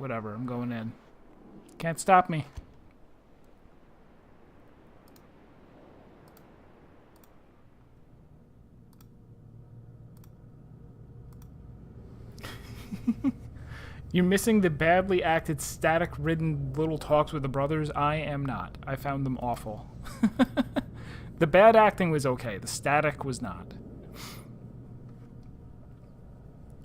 Whatever, I'm going in. Can't stop me. You're missing the badly acted, static-ridden little talks with the brothers? I am not. I found them awful. The bad acting was okay. The static was not.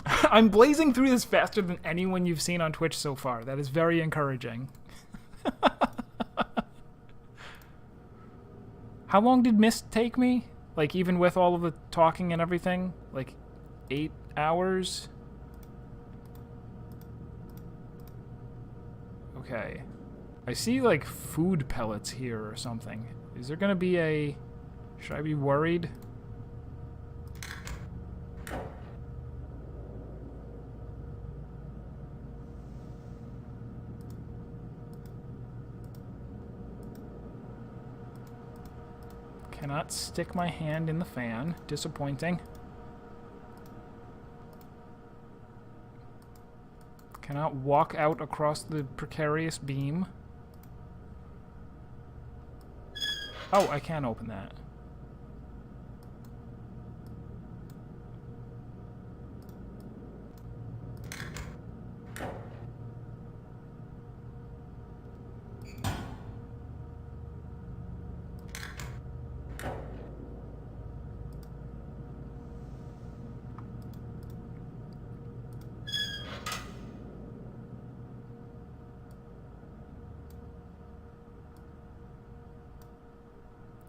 I'm blazing through this faster than anyone you've seen on Twitch so far. That is very encouraging. How long did Mist take me? Like, even with all of the talking and everything? Like, 8 hours? Okay. I see, like, food pellets here or something. Is there gonna be a... Should I be worried? Cannot stick my hand in the fan. Disappointing. Cannot walk out across the precarious beam. Oh, I can open that.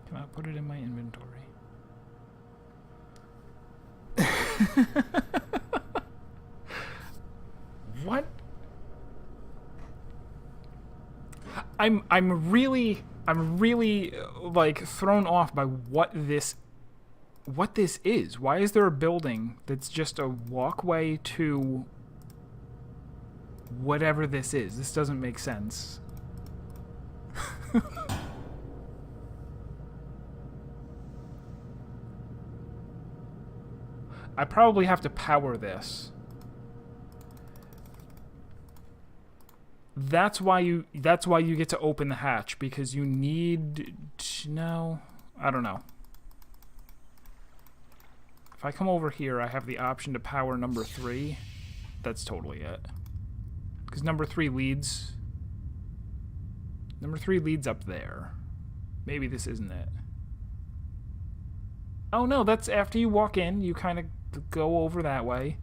Cannot put it in my inventory. What? I'm really like thrown off by what this is. Why is there a building that's just a walkway to whatever this is? This doesn't make sense. I probably have to power this. That's why you get to open the hatch, because you need to know. I don't know. If I come over here, I have the option to power number 3. That's totally it. Because number 3 leads up there. Maybe this isn't it. Oh no, that's after you walk in, you kind of go over that way.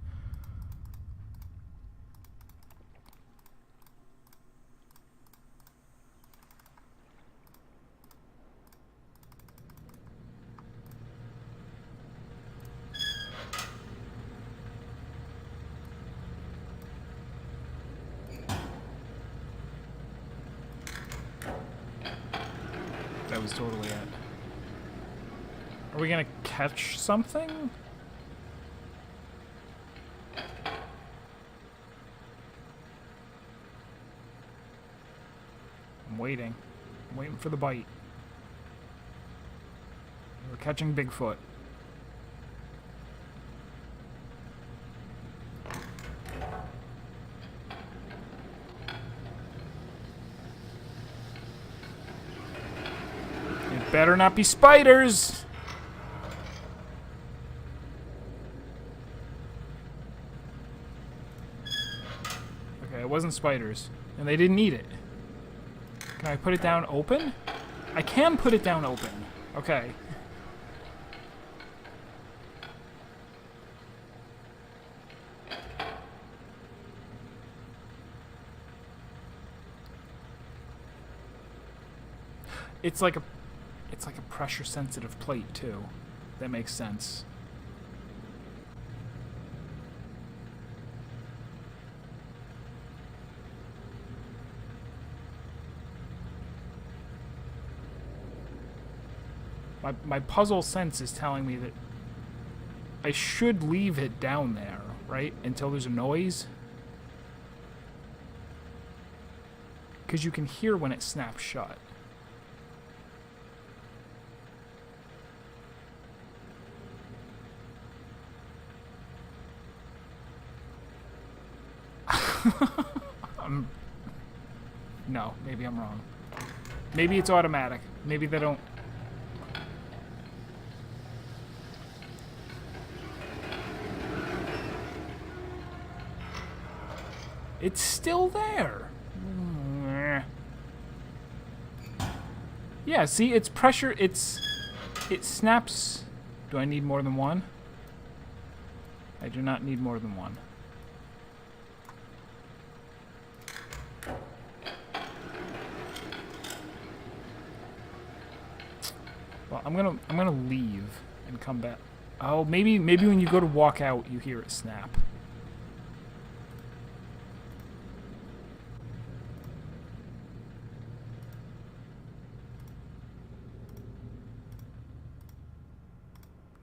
That was totally it. Are we gonna catch something? I'm waiting. I'm waiting for the bite. We're catching Bigfoot. It better not be spiders! Okay, it wasn't spiders. And they didn't eat it. Can I put it down open? I can put it down open. Okay. It's like a pressure sensitive plate too. That makes sense. My puzzle sense is telling me that I should leave it down there, right? Until there's a noise. Because you can hear when it snaps shut. No, maybe I'm wrong. Maybe it's automatic. Maybe they don't... It's still there. Yeah, see, it's pressure, it snaps. Do I need more than one? I do not need more than one. Well, I'm gonna leave and come back. Oh, maybe when you go to walk out, you hear it snap.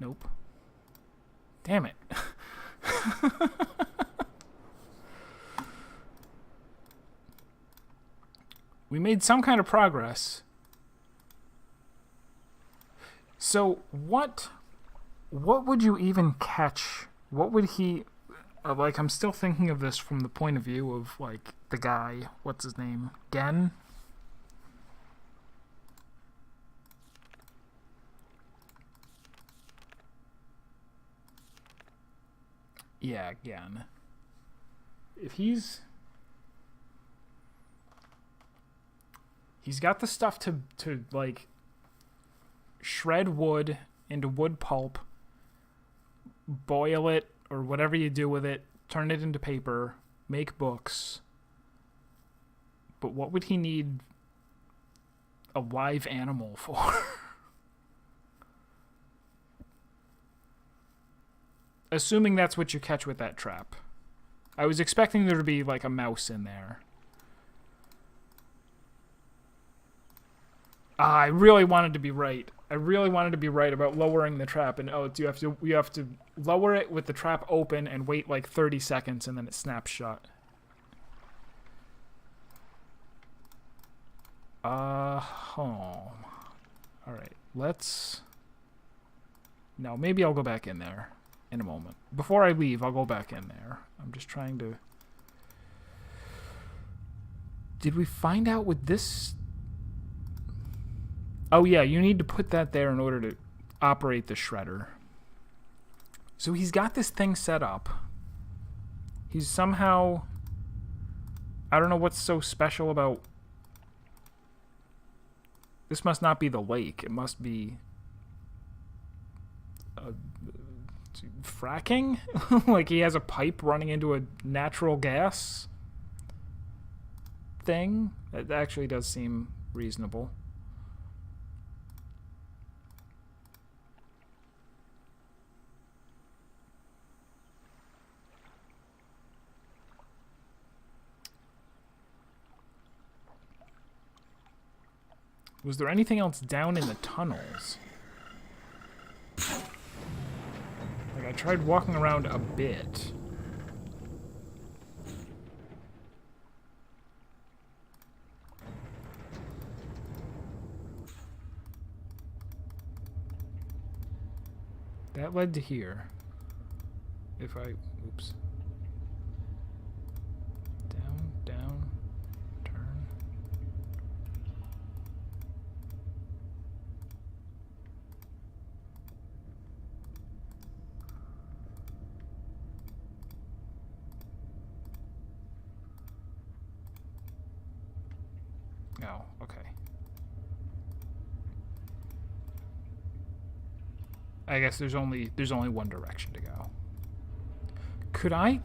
Nope. Damn it. We made some kind of progress. So what would you even catch? What would he like? I'm still thinking of this from the point of view of like the guy. What's his name? Gen? Yeah, Gen. If he's got the stuff to like shred wood into wood pulp, boil it, or whatever you do with it, turn it into paper, make books. But what would he need a live animal for? Assuming that's what you catch with that trap. I was expecting there to be like a mouse in there. I really wanted to be right. I really wanted to be right about lowering the trap, and you have to lower it with the trap open and wait like 30 seconds, and then it snaps shut. Home. All right, let's. No, maybe I'll go back in there in a moment. Before I leave, I'll go back in there. I'm just trying to. Did we find out with this? Oh yeah, you need to put that there in order to operate the shredder. So he's got this thing set up. He's somehow... I don't know what's so special about... This must not be the lake. It must be... fracking? Like he has a pipe running into a natural gas thing? That actually does seem reasonable. Was there anything else down in the tunnels? Like, I tried walking around a bit. That led to here. If I... Oops. Down, down, turn. Oh, okay. I guess there's only one direction to go. Could I...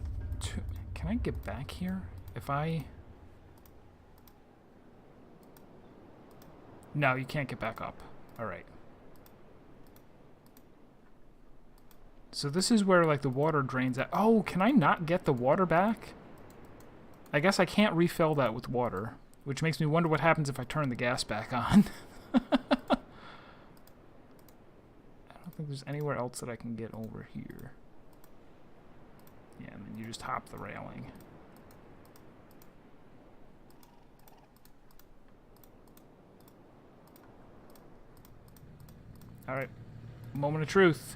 Can I get back here? If I... No, you can't get back up. Alright. So this is where, like, the water drains out. Oh, can I not get the water back? I guess I can't refill that with water, which makes me wonder what happens if I turn the gas back on. I don't think there's anywhere else that I can get over here. Yeah, and then you just hop the railing. Alright. Moment of truth.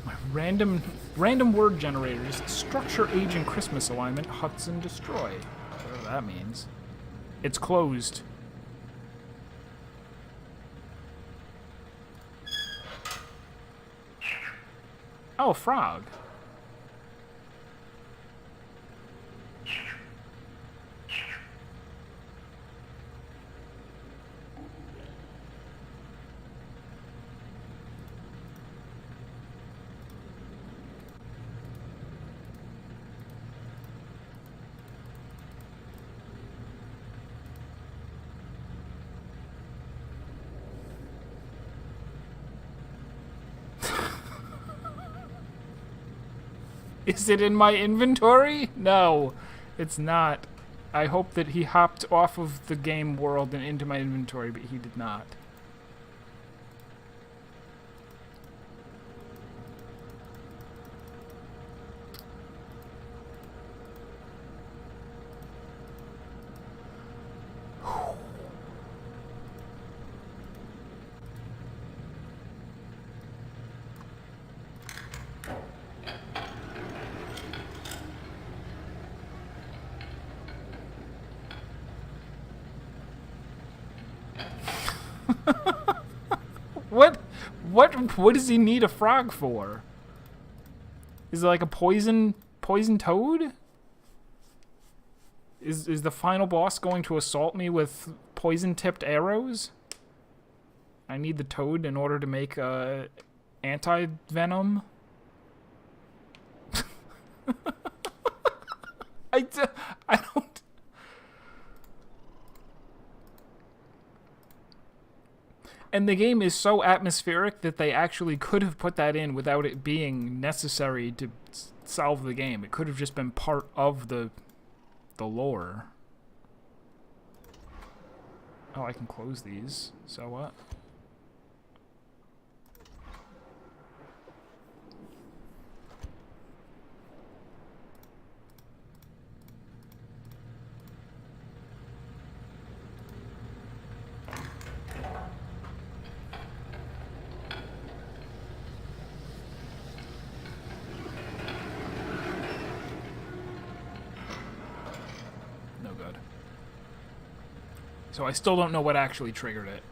My Random word generators. Structure, age, and Christmas alignment. Hudson destroy. Whatever that means. It's closed. Oh, frog. Is it in my inventory? No, it's not. I hope that he hopped off of the game world and into my inventory, but he did not. What does he need a frog for? Is it like a poison toad? Is the final boss going to assault me with poison-tipped arrows? I need the toad in order to make anti-venom. I don't... And the game is so atmospheric that they actually could have put that in without it being necessary to solve the game. It could have just been part of the lore. Oh, I can close these. So what? So I still don't know what actually triggered it.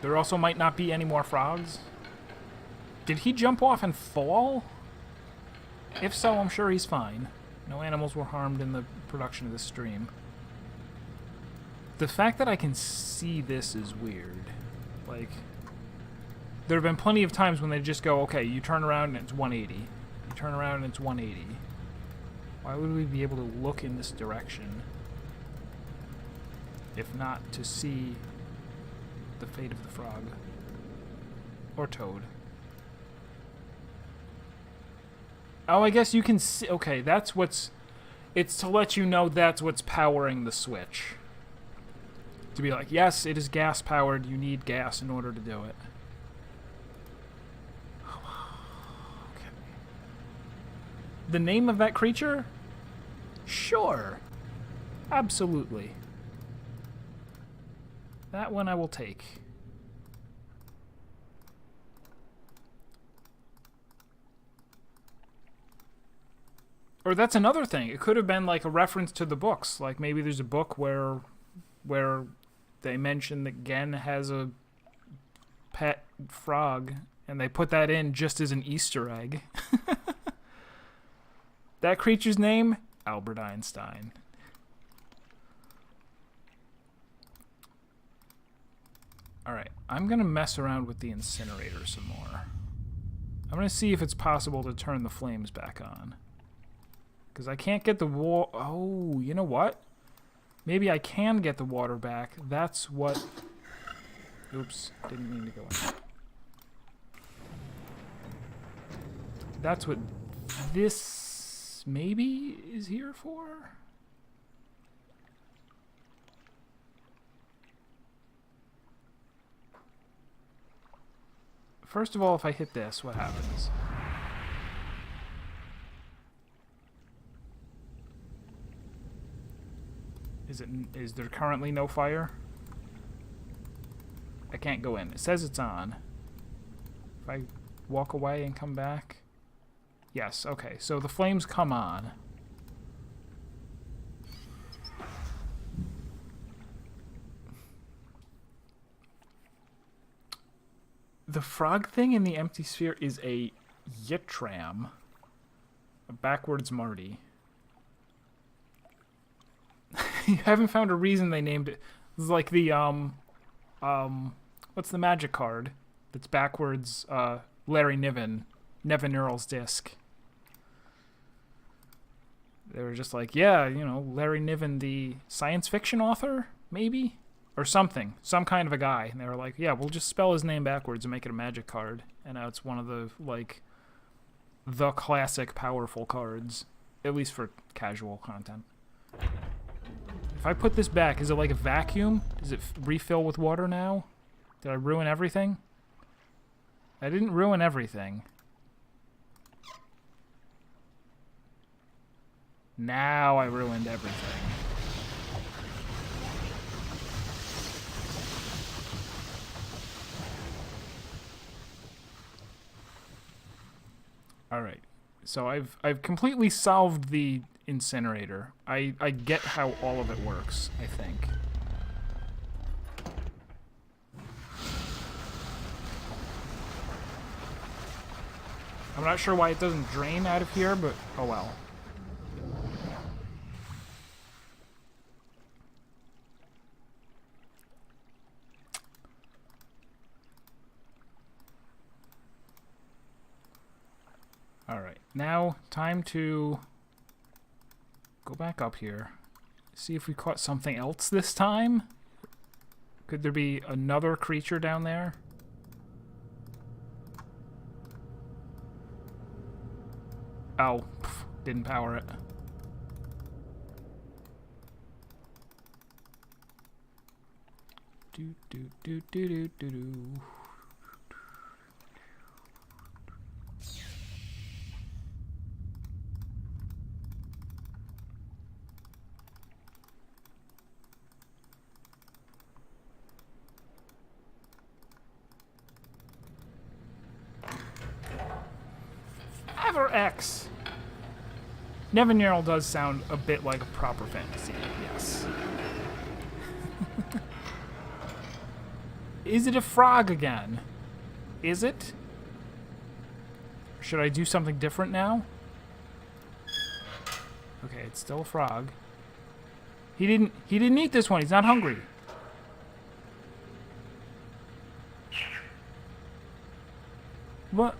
There also might not be any more frogs. Did he jump off and fall? If so, I'm sure he's fine. No animals were harmed in the production of this stream. The fact that I can see this is weird. Like, there have been plenty of times when they just go, okay, you turn around and it's 180. You turn around and it's 180. Why would we be able to look in this direction if not to see the fate of the frog? Or toad. Oh, I guess you can see... Okay, that's what's... It's to let you know that's what's powering the switch. To be like, yes, it is gas-powered. You need gas in order to do it. Okay. The name of that creature? Sure. Absolutely. That one I will take. Or that's another thing. It could have been like a reference to the books. Like maybe there's a book where they mention that Gen has a pet frog and they put that in just as an Easter egg. That creature's name? Albert Einstein. Alright, I'm going to mess around with the incinerator some more. I'm going to see if it's possible to turn the flames back on. Because I can't get the water... Oh, you know what? Maybe I can get the water back. That's what... Oops, didn't mean to go in. That's what this maybe is here for? First of all, if I hit this, what happens? Is there currently no fire? I can't go in. It says it's on. If I walk away and come back? Yes, okay. So the flames come on. The frog thing in the empty sphere is a Yitram. A backwards Marty. You haven't found a reason they named it. It's like the, what's the magic card that's backwards, Larry Niven. Nevin Earl's disc. They were just like, yeah, you know, Larry Niven, the science fiction author, maybe? Or something. Some kind of a guy. And they were like, yeah, we'll just spell his name backwards and make it a magic card. And now it's one of the, like, the classic powerful cards. At least for casual content. If I put this back, is it like a vacuum? Does it refill with water now? Did I ruin everything? I didn't ruin everything. Now I ruined everything. Alright. So I've completely solved the incinerator. I get how all of it works, I think. I'm not sure why it doesn't drain out of here, but oh well. Alright, now time to go back up here. See if we caught something else this time? Could there be another creature down there? Oh, didn't power it. Do do do do do do do. X. Nevinyrral does sound a bit like a proper fantasy, yes. Is it a frog again? Is it? Should I do something different now? Okay, it's still a frog. He didn't eat this one, he's not hungry. What?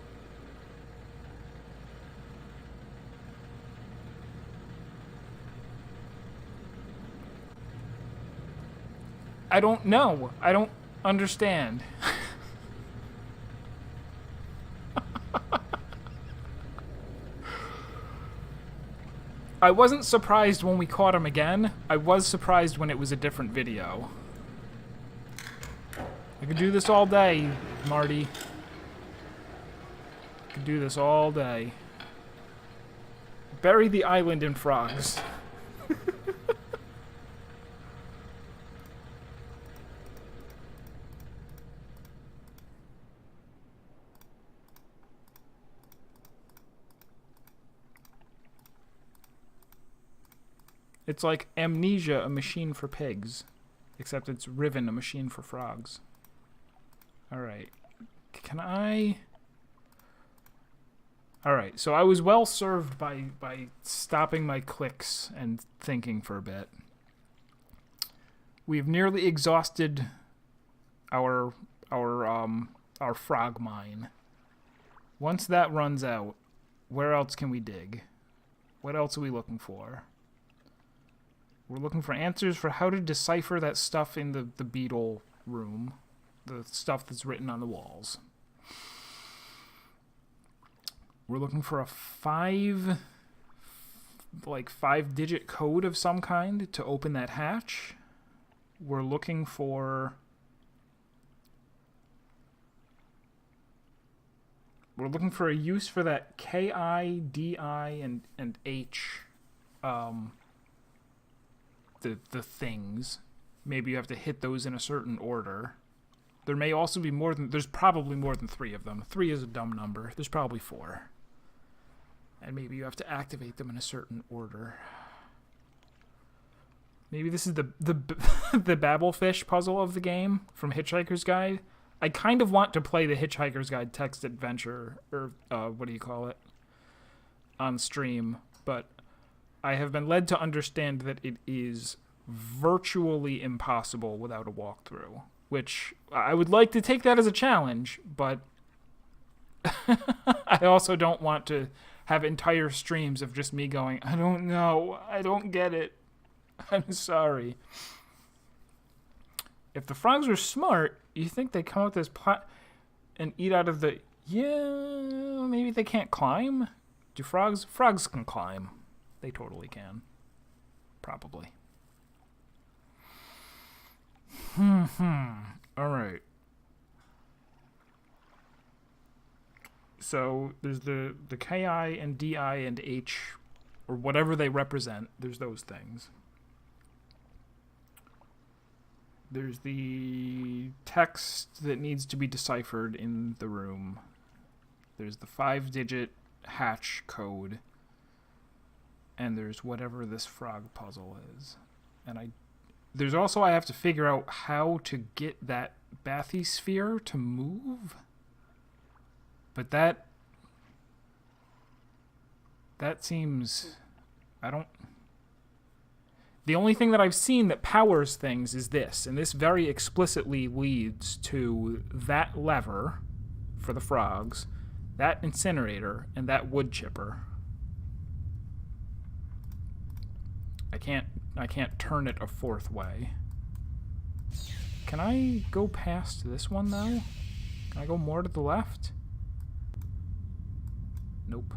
I don't know. I don't understand. I wasn't surprised when we caught him again. I was surprised when it was a different video. I could do this all day, Marty. I could do this all day. Bury the island in frogs. It's like Amnesia, a machine for pigs. Except it's Riven, a machine for frogs. Alright. Can I... Alright, so I was well served by stopping my clicks and thinking for a bit. We've nearly exhausted our frog mine. Once that runs out, where else can we dig? What else are we looking for? We're looking for answers for how to decipher that stuff in the beetle room. The stuff that's written on the walls. We're looking for a 5-digit code of some kind to open that hatch. We're looking for... We're looking for a use for that K-I, D-I, and H... the things. Maybe you have to hit those in a certain order. There may also be more than... There's probably more than 3 of them. 3 is a dumb number. There's probably 4. And maybe you have to activate them in a certain order. Maybe this is the the Babelfish puzzle of the game from Hitchhiker's Guide. I kind of want to play the Hitchhiker's Guide text adventure, or what do you call it, on stream, but I have been led to understand that it is virtually impossible without a walkthrough, which I would like to take that as a challenge, but I also don't want to have entire streams of just me going, I don't know, I don't get it. I'm sorry. If the frogs were smart, you think they'd come up with this and eat out of the... Yeah, maybe they can't climb? Do frogs... Frogs can climb. They totally can. Probably. Alright. So, there's the KI and DI and H, or whatever they represent. There's those things. There's the text that needs to be deciphered in the room. There's the 5-digit hatch code. And there's whatever this frog puzzle is. And there's also, I have to figure out how to get that bathysphere to move. But that seems... The only thing that I've seen that powers things is this, and this very explicitly leads to that lever for the frogs, that incinerator, and that wood chipper. I can't turn it a 4th way. Can I go past this one, though? Can I go more to the left? Nope.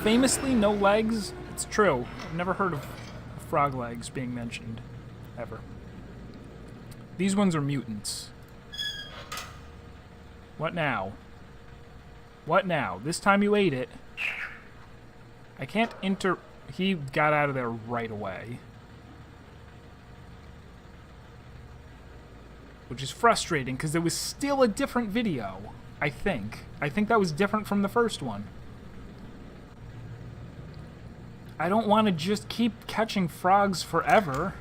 Famously, no legs. It's true. I've never heard of frog legs being mentioned, ever. These ones are mutants. What now? What now? This time you ate it. I can't enter... He got out of there right away. Which is frustrating, because there was still a different video, I think. I think that was different from the first one. I don't want to just keep catching frogs forever.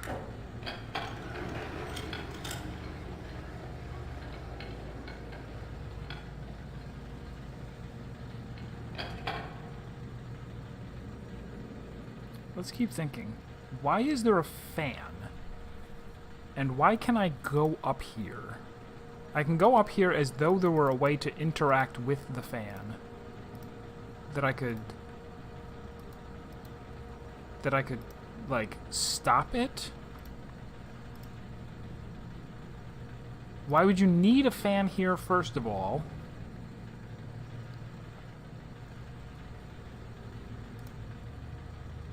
Let's keep thinking. Why is there a fan? And why can I go up here? I can go up here as though there were a way to interact with the fan. That I could, like, stop it? Why would you need a fan here, first of all?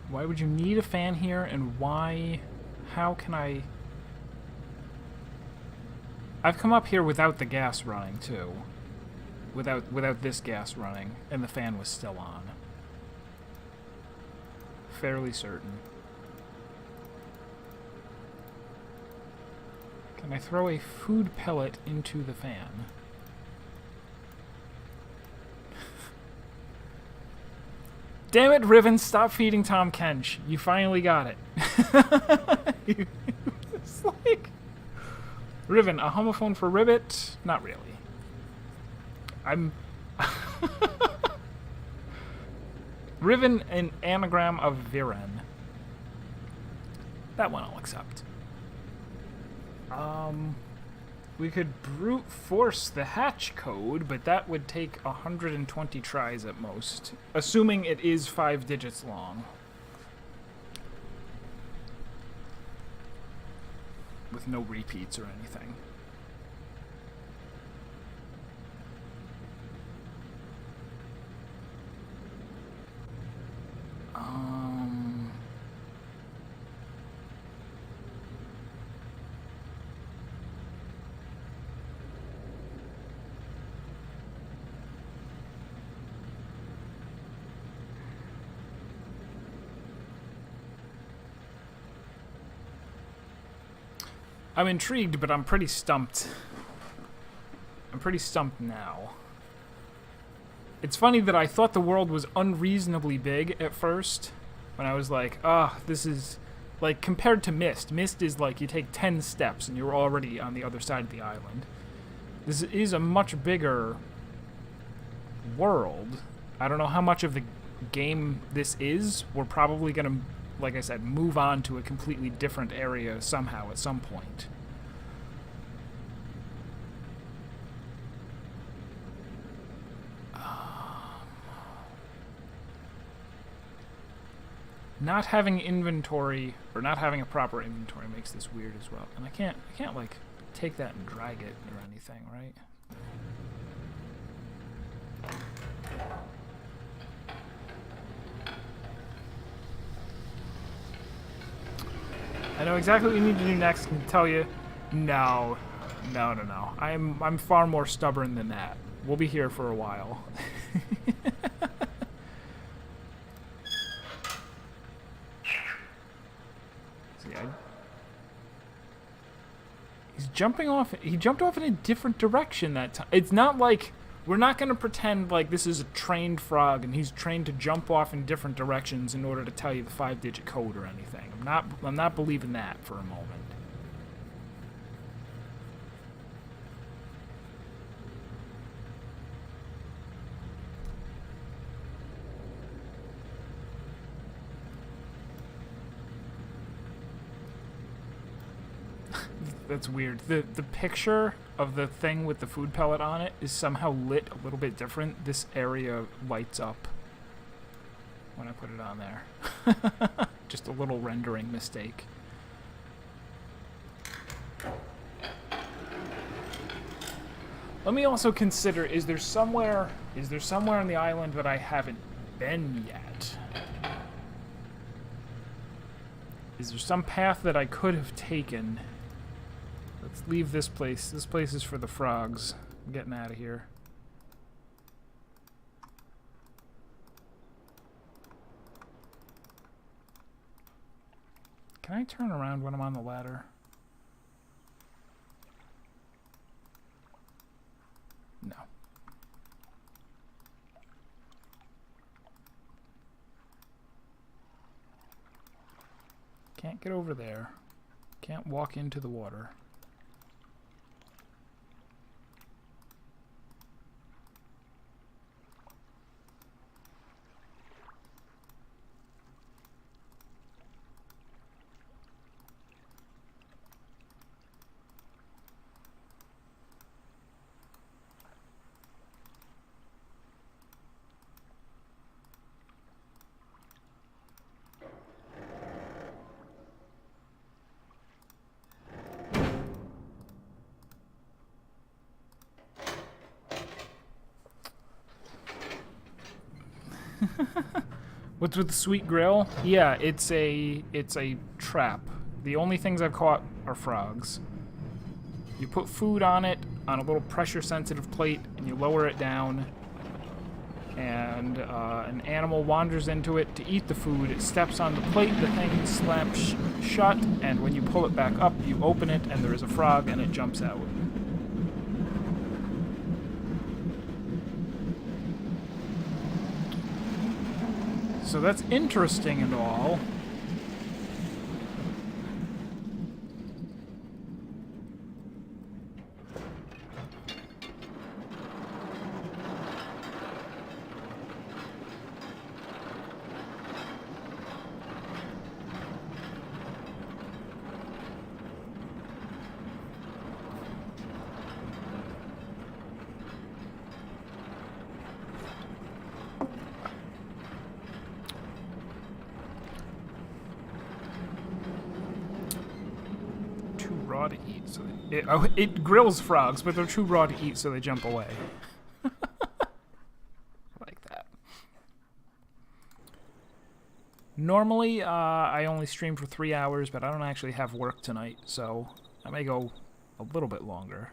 Why would you need a fan here, and why... How can I... I've come up here without the gas running, too. Without this gas running, and the fan was still on. Fairly certain. Can I throw a food pellet into the fan? Damn it, Riven, stop feeding Tom Kench. You finally got it. It's like... Riven, a homophone for ribbit? Not really. I'm... Riven, an anagram of Viren. That one I'll accept. We could brute force the hatch code, but that would take 120 tries at most. Assuming it is 5 digits long. With no repeats or anything. I'm intrigued, but I'm pretty stumped. I'm pretty stumped now. It's funny that I thought the world was unreasonably big at first. When I was like, this is... Like, compared to Myst. Myst is like, you take 10 steps and you're already on the other side of the island. This is a much bigger world. I don't know how much of the game this is. We're probably going to, like I said, move on to a completely different area somehow at some point. Not having inventory, or not having a proper inventory makes this weird as well. And I can't like, take that and drag it or anything, right? I know exactly what you need to do next. Can tell you, no. I'm far more stubborn than that. We'll be here for a while. He's jumping off. He jumped off in a different direction that time. It's not like we're not going to pretend like this is a trained frog and he's trained to jump off in different directions in order to tell you the 5-digit code or anything. I'm not believing that for a moment. That's weird. The picture of the thing with the food pellet on it is somehow lit a little bit different. This area lights up when I put it on there. Just a little rendering mistake. Let me also consider, is there somewhere on the island that I haven't been yet? Is there some path that I could have taken? Let's leave this place. This place is for the frogs. I'm getting out of here. Can I turn around when I'm on the ladder? No. Can't get over there. Can't walk into the water. What's with the sweet grill? Yeah, it's a trap. The only things I've caught are frogs. You put food on it on a little pressure-sensitive plate, and you lower it down, and an animal wanders into it to eat the food. It steps on the plate, the thing slaps shut, and when you pull it back up, you open it, and there is a frog, and it jumps out. So that's interesting and all. Raw to eat, so it grills frogs, but they're too raw to eat, so they jump away. Like that. Normally, I only stream for 3 hours, but I don't actually have work tonight, so I may go a little bit longer.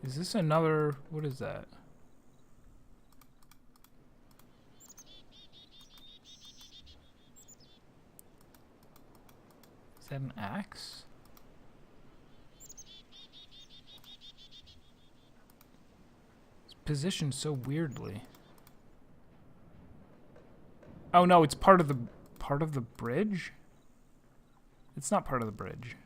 Is this another... What is that? Is that an axe? It's positioned so weirdly. Oh no, it's part of the bridge? It's not part of the bridge.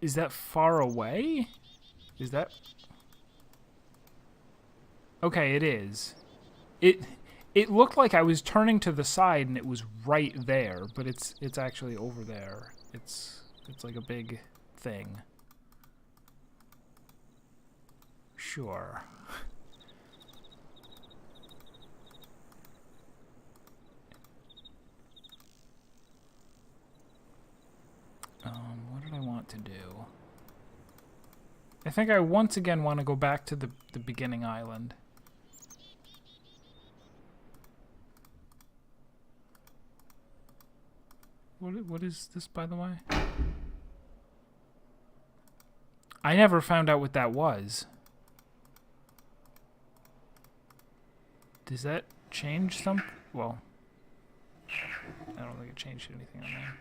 Is that far away? Is that... Okay, it is. It looked like I was turning to the side and it was right there, but it's actually over there. It's like a big thing. Sure. What did I want to do? I think I once again want to go back to the beginning island. What is this, by the way? I never found out what that was. Does that change something? Well, I don't think it changed anything on there.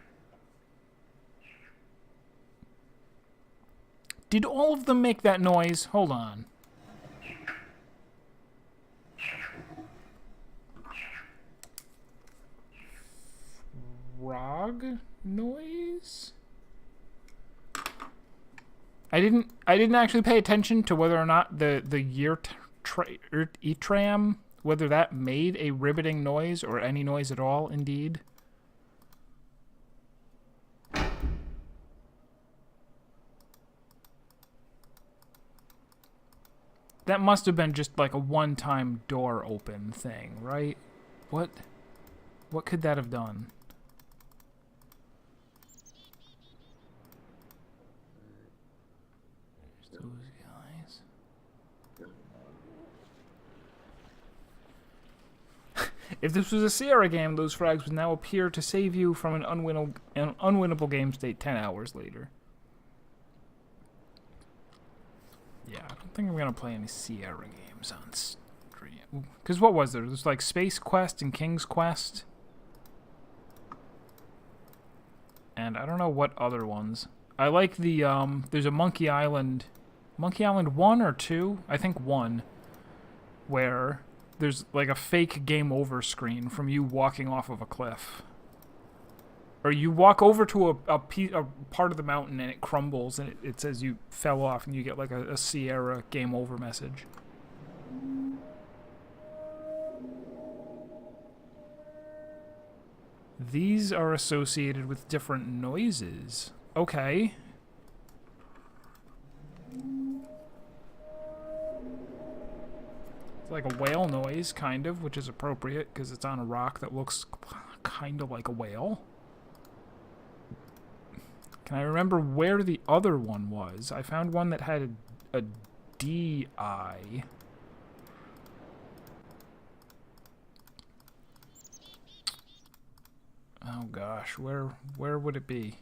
Did all of them make that noise? Hold on. Frog noise? I didn't actually pay attention to whether or not the Ytram, whether that made a ribbiting noise or any noise at all, indeed. That must have been just like a one-time door open thing, right? What could that have done? There's those guys. If this was a Sierra game, those frags would now appear to save you from an unwinnable game state 10 hours later. Yeah, I don't think I'm going to play any Sierra games on stream. Because what was there? There's like Space Quest and King's Quest. And I don't know what other ones. I like the, there's a Monkey Island 1 or 2? I think 1. Where there's like a fake game over screen from you walking off of a cliff. Or you walk over to a part of the mountain and it crumbles and it says you fell off and you get like a Sierra game over message. These are associated with different noises. Okay. It's like a whale noise, kind of, which is appropriate because it's on a rock that looks kind of like a whale. Can I remember where the other one was? I found one that had a DI. Oh gosh, where would it be?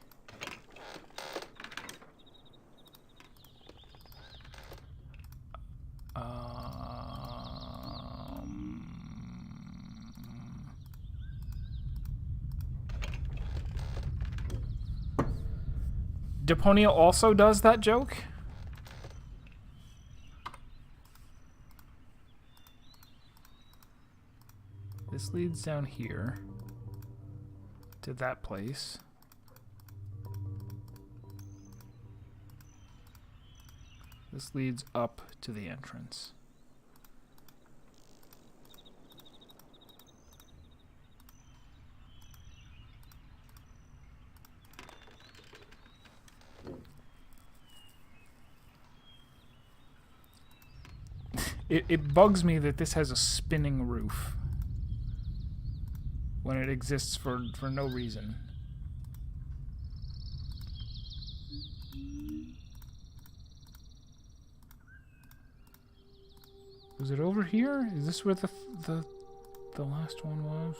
Deponia also does that joke? This leads down here to that place. This leads up to the entrance. It bugs me that this has a spinning roof when it exists for no reason. Was it over here? Is this where the last one was?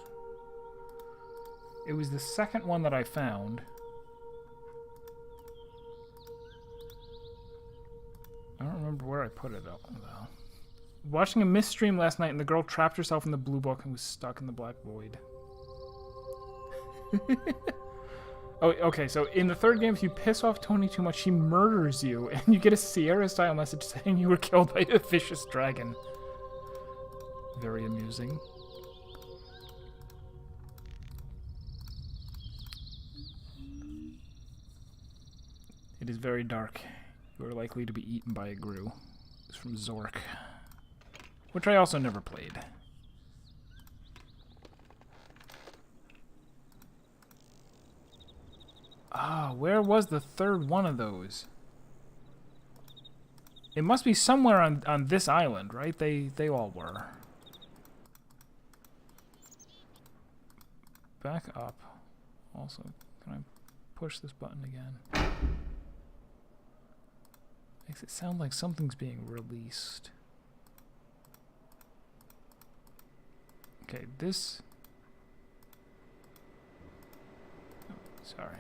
It was the second one that I found. I don't remember where I put it though. Watching a mist stream last night and the girl trapped herself in the blue book and was stuck in the black void. Oh, okay, so in the third game, if you piss off Tony too much, she murders you, and you get a Sierra-style message saying you were killed by a vicious dragon. Very amusing. It is very dark. You are likely to be eaten by a grue. It's from Zork, which I also never played. Ah, where was the third one of those? It must be somewhere on this island, right? They all were. Back up. Also, can I push this button again? Makes it sound like something's being released. Okay, this... Oh, sorry.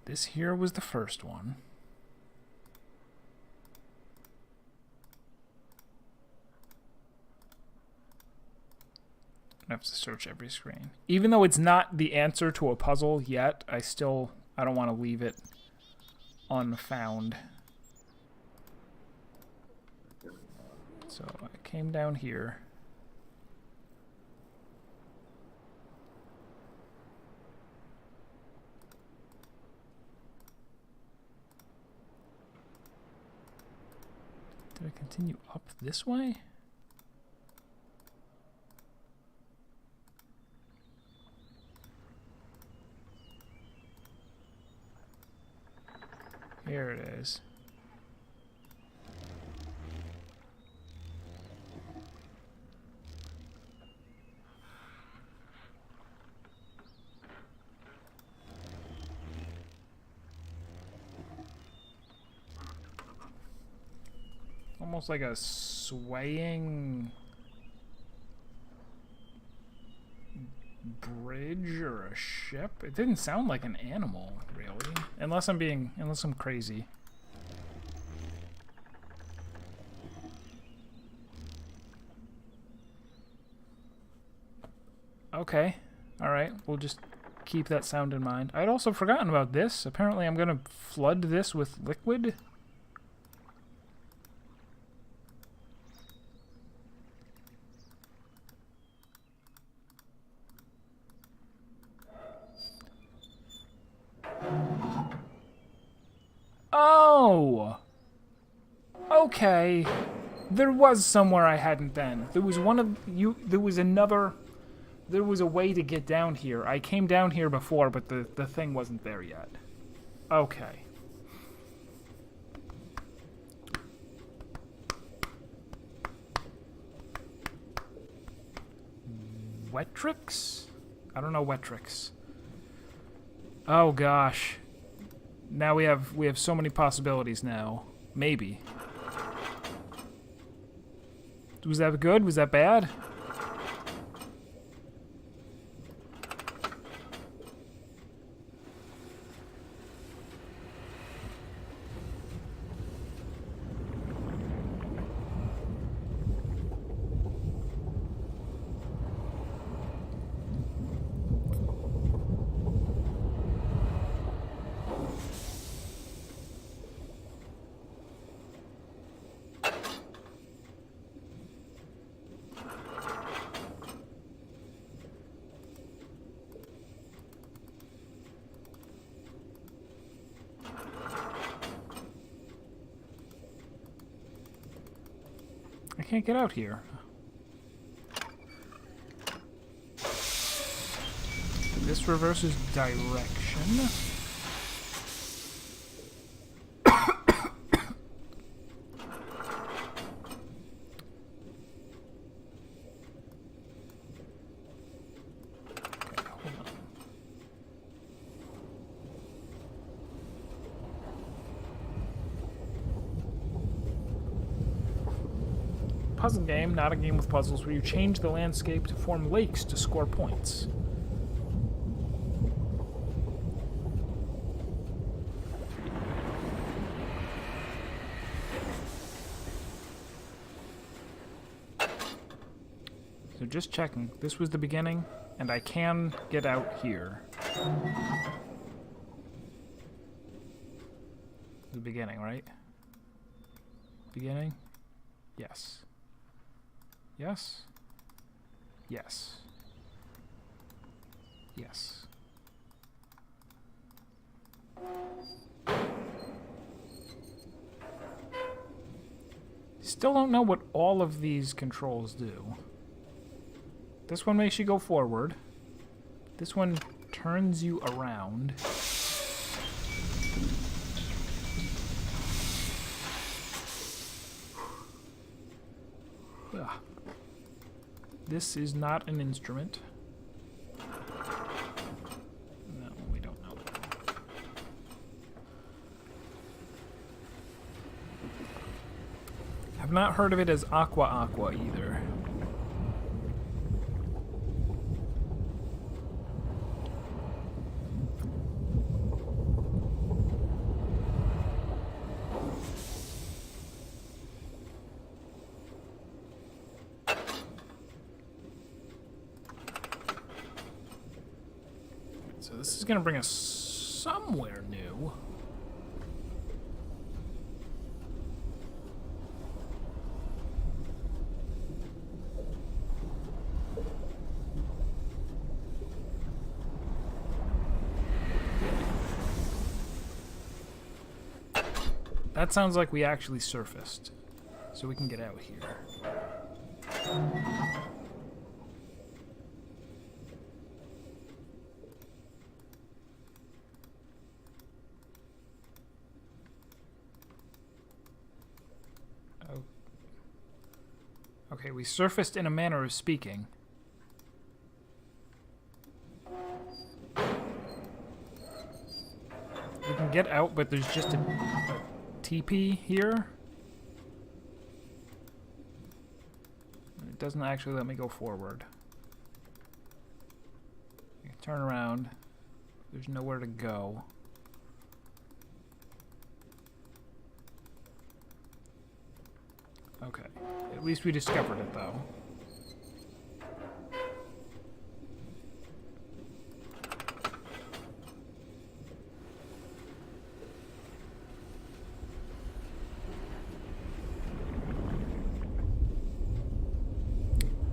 This here was the first one. I have to search every screen. Even though it's not the answer to a puzzle yet, I don't want to leave it unfound. So I came down here. Did I continue up this way? Here it is. Almost like a swaying bridge or a ship. It didn't sound like an animal, really. Unless I'm crazy. Okay. Alright, we'll just keep that sound in mind. I'd also forgotten about this. Apparently I'm gonna flood this with liquid. Oh! Okay. There was somewhere I hadn't been. There was there was a way to get down here. I came down here before, but the thing wasn't there yet. Okay. Wetrix? I don't know Wetrix. Oh gosh. Now we have so many possibilities now. Maybe. Was that good? Was that bad? I can't get out here. This this reverses direction. Puzzle game, not a game with puzzles where you change the landscape to form lakes to score points. So just checking. This was the beginning, and I can get out here. The beginning, right? Beginning? Yes. Yes? Yes. Yes. Still don't know what all of these controls do. This one makes you go forward. This one turns you around. Ugh. This is not an instrument. No, we don't know. I've not heard of it as Aqua Aqua either. So this is going to bring us somewhere new. That sounds like we actually surfaced. So we can get out here. Okay, we surfaced in a manner of speaking. We can get out, but there's just a TP here. It doesn't actually let me go forward. I can turn around. There's nowhere to go. Okay. At least we discovered it, though.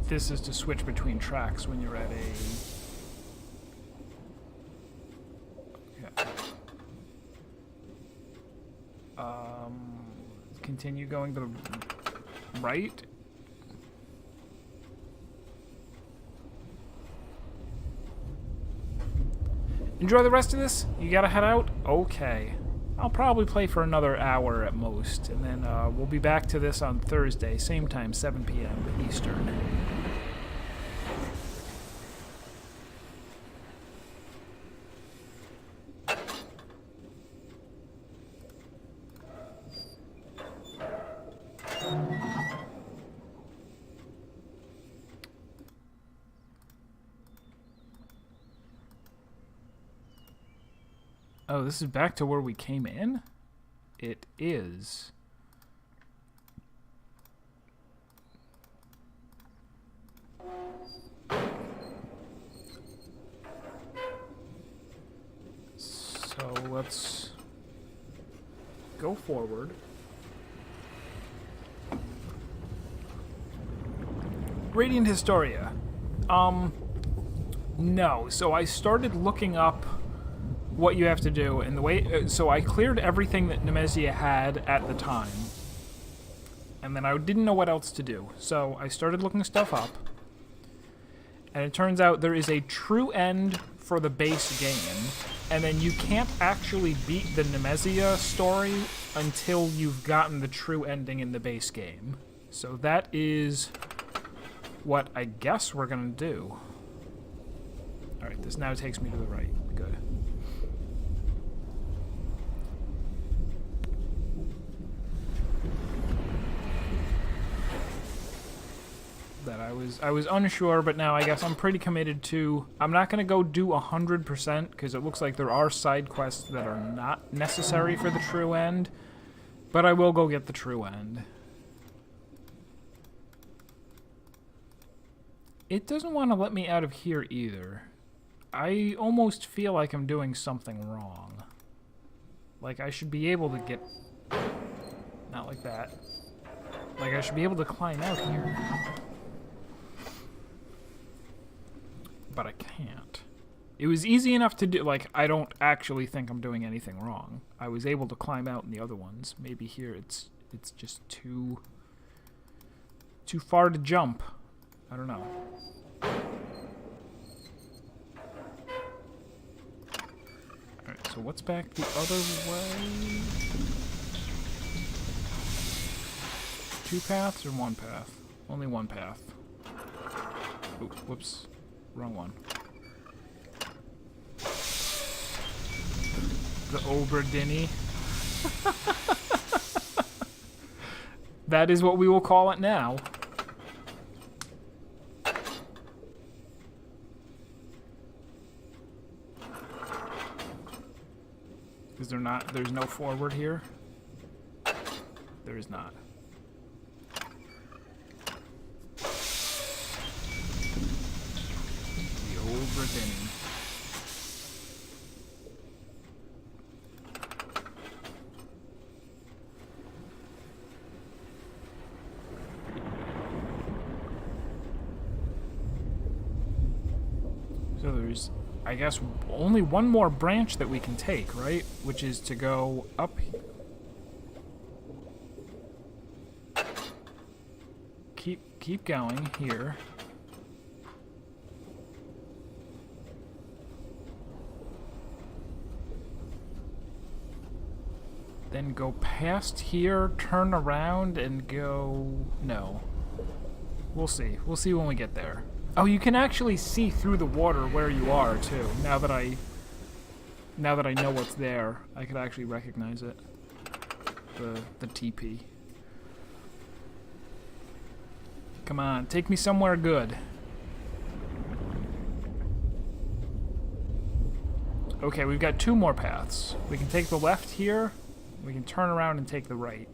This is to switch between tracks when you're at a... Yeah. Continue going to the right. Enjoy the rest of this? You gotta head out? Okay. I'll probably play for another hour at most, and then we'll be back to this on Thursday, same time, 7 p.m. Eastern. Oh, this is back to where we came in? It is. So let's go forward. Radiant Historia. No. So I started looking up what you have to do, and the way... so I cleared everything that Nemesia had at the time. And then I didn't know what else to do. So I started looking stuff up. And it turns out there is a true end for the base game, and then you can't actually beat the Nemesia story until you've gotten the true ending in the base game. So that is what I guess we're gonna do. Alright, this now takes me to the right. Good. That I was unsure, but now I guess I'm pretty committed to... I'm not going to go do 100%, because it looks like there are side quests that are not necessary for the true end, but I will go get the true end. It doesn't want to let me out of here either. I almost feel like I'm doing something wrong. Like, I should be able to get... Not like that. Like, I should be able to climb out here. But I can't. It was easy enough to do, like, I don't actually think I'm doing anything wrong. I was able to climb out in the other ones. Maybe here it's just too far to jump. I don't know. Alright, so what's back the other way? 2 paths or 1 path? Only 1 path. Ooh, whoops. Wrong one. The Oberdini. That is what we will call it now. Is there not? There's no forward here? There is not. Riven. So there's, I guess, only one more branch that we can take, right? Which is to go up. Keep going here. Then go past here, turn around, and go... No. We'll see. We'll see when we get there. Oh, you can actually see through the water where you are, too. Now that I know what's there, I could actually recognize it. The TP. Come on, take me somewhere good. Okay, we've got 2 more paths. We can take the left here. We can turn around and take the right.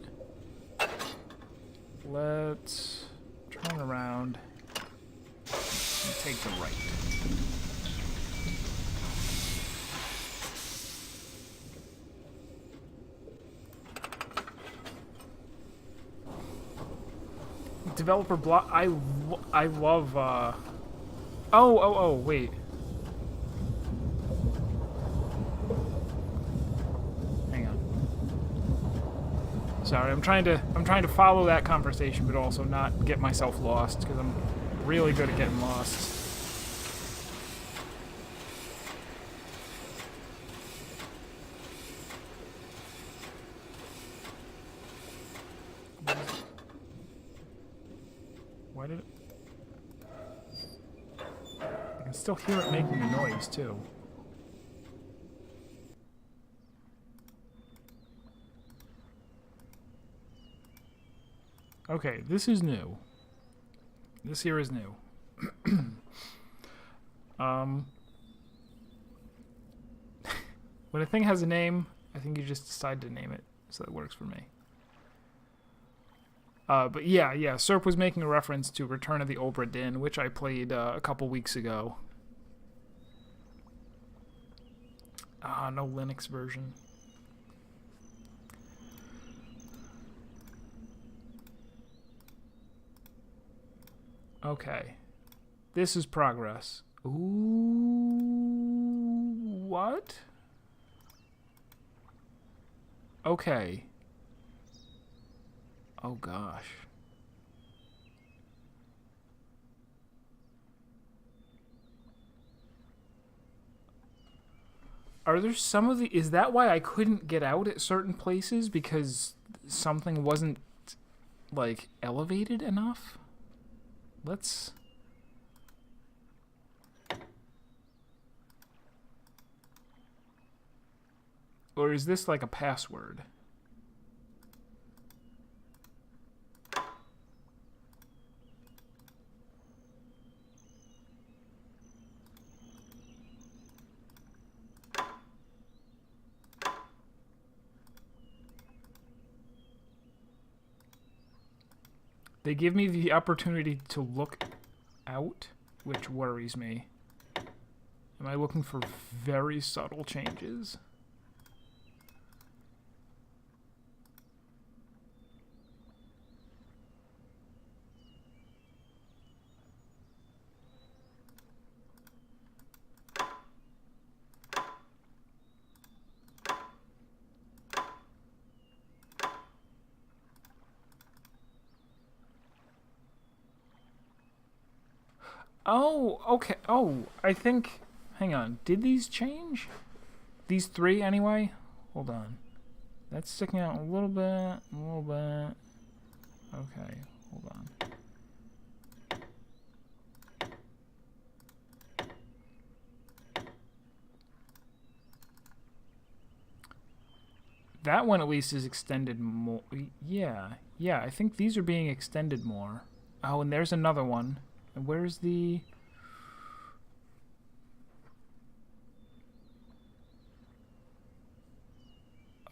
Let's turn around and take the right. Developer block. I love. Oh, wait. Sorry, I'm trying to follow that conversation, but also not get myself lost, because I'm really good at getting lost. Why did it? I can still hear it making a noise, too. Okay, this is new. This here is new. When a thing has a name, I think you just decide to name it, so that works for me. But yeah, Serp was making a reference to Return of the Obra Dinn, which I played a couple weeks ago. No Linux version. Okay. This is progress. Ooh, what? Okay. Oh gosh. Are there some of the... Is that why I couldn't get out at certain places? Because something wasn't, like, elevated enough? Let's... Or is this like a password? They give me the opportunity to look out, which worries me. Am I looking for very subtle changes? Oh, okay. Oh, I think... Hang on. Did these change? These three, anyway? Hold on. That's sticking out a little bit. A little bit. Okay. Hold on. That one, at least, is extended more. Yeah. Yeah, I think these are being extended more. Oh, and there's another one. And where's the...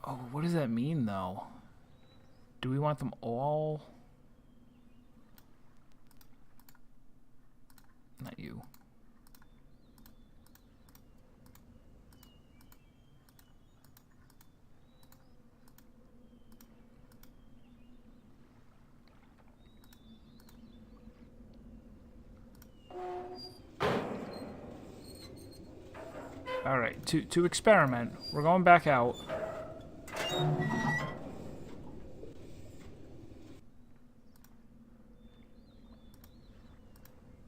Oh, what does that mean, though? Do we want them all? Not you. Alright, to experiment, we're going back out.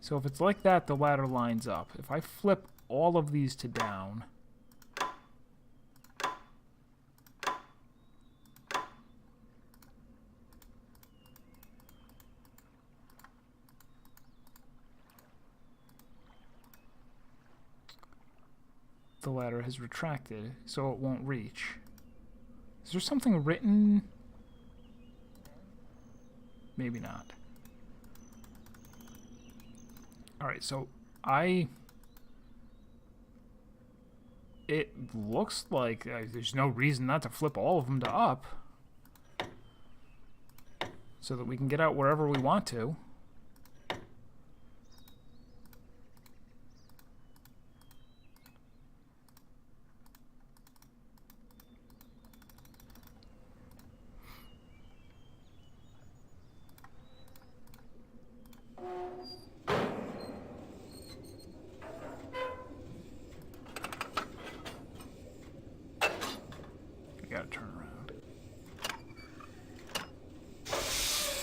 So if it's like that, the ladder lines up. If I flip all of these to down... the ladder has retracted, so it won't reach. Is there something written? Maybe not. Alright, so it looks like there's no reason not to flip all of them to up. So that we can get out wherever we want to.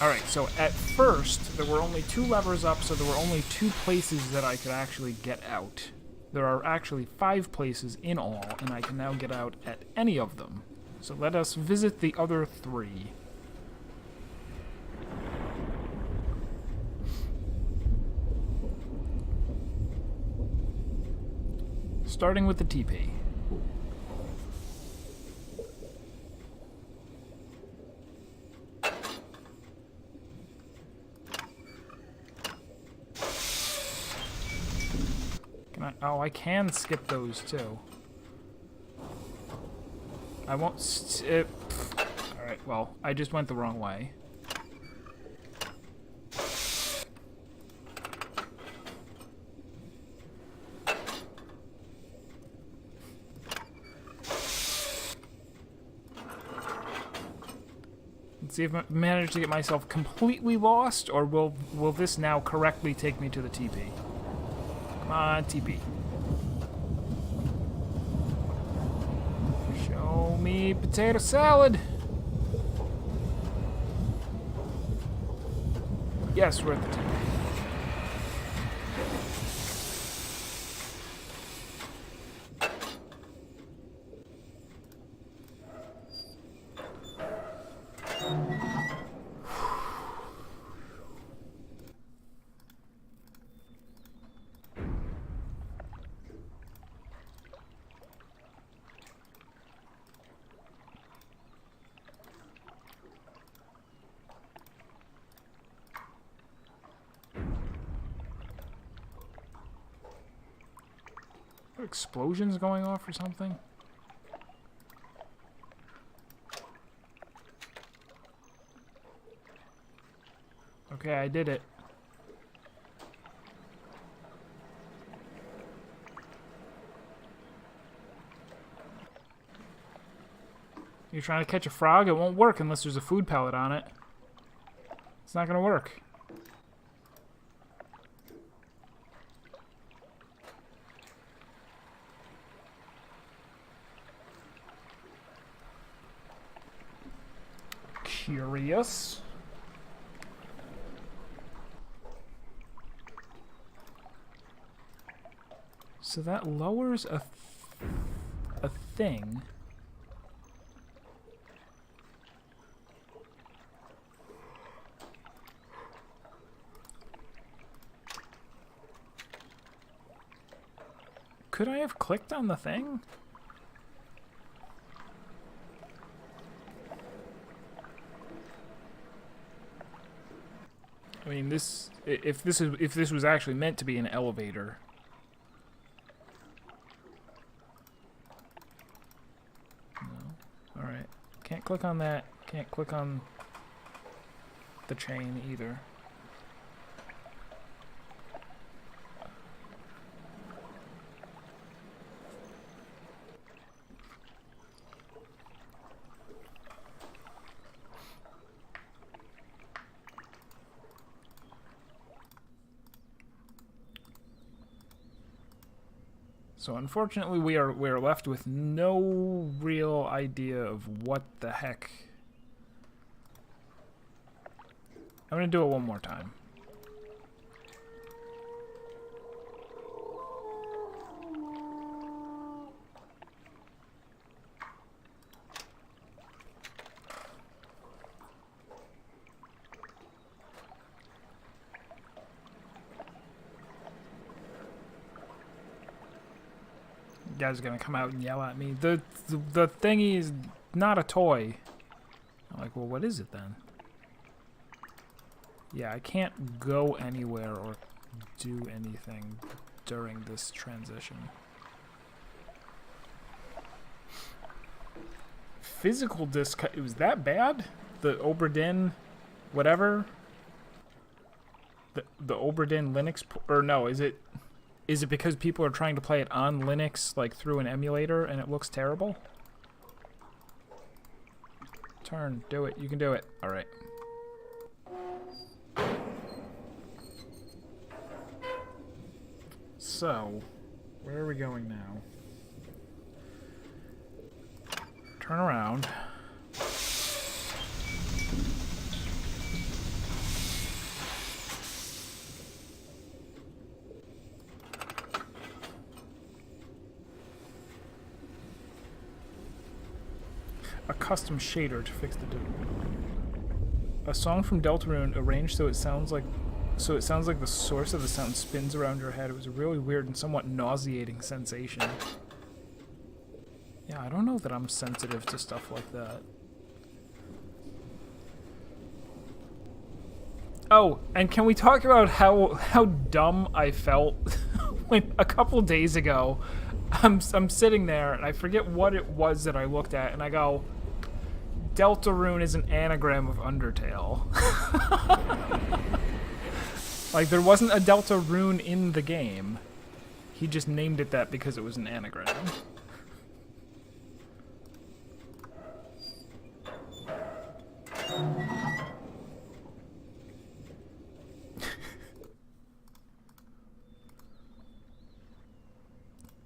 Alright, so at first, there were only 2 levers up, so there were only 2 places that I could actually get out. There are actually 5 places in all, and I can now get out at any of them. So let us visit the other 3. Starting with the TP. Oh, I can skip those too. I won't skip. Alright, well, I just went the wrong way. Let's see if I manage to get myself completely lost, or will this now correctly take me to the TP? Come on, TP. Show me potato salad. Yes, we're at the TP. Explosions going off or something? Okay, I did it. You're trying to catch a frog? It won't work unless there's a food pellet on it. It's not gonna work. Curious. So that lowers a thing. Could I have clicked on the thing? I mean, if this was actually meant to be an elevator. No. All right. Can't click on that. Can't click on the chain either. So unfortunately, we are left with no real idea of what the heck. I'm gonna do it one more time. You guys are gonna come out and yell at me. The thingy is not a toy. I'm like, well, what is it then? Yeah, I can't go anywhere or do anything during this transition. Physical disc. It was that bad? The Oberdin, whatever. The Oberdin Linux, or no? Is it because people are trying to play it on Linux, like through an emulator, and it looks terrible? Turn, do it. You can do it. All right. So, where are we going now? Turn around. A custom shader to fix the dude. A song from Deltarune arranged so it sounds like the source of the sound spins around your head. It was a really weird and somewhat nauseating sensation. Yeah, I don't know that I'm sensitive to stuff like that. Oh, and can we talk about how dumb I felt when a couple days ago I'm sitting there and I forget what it was that I looked at and I go, Deltarune is an anagram of Undertale. Like, there wasn't a Deltarune in the game. He just named it that because it was an anagram.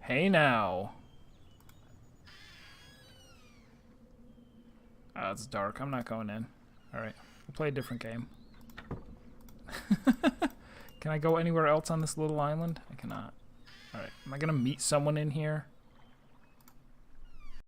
Hey now. Oh, it's dark. I'm not going in. Alright, we'll play a different game. Can I go anywhere else on this little island? I cannot. Alright, am I gonna meet someone in here?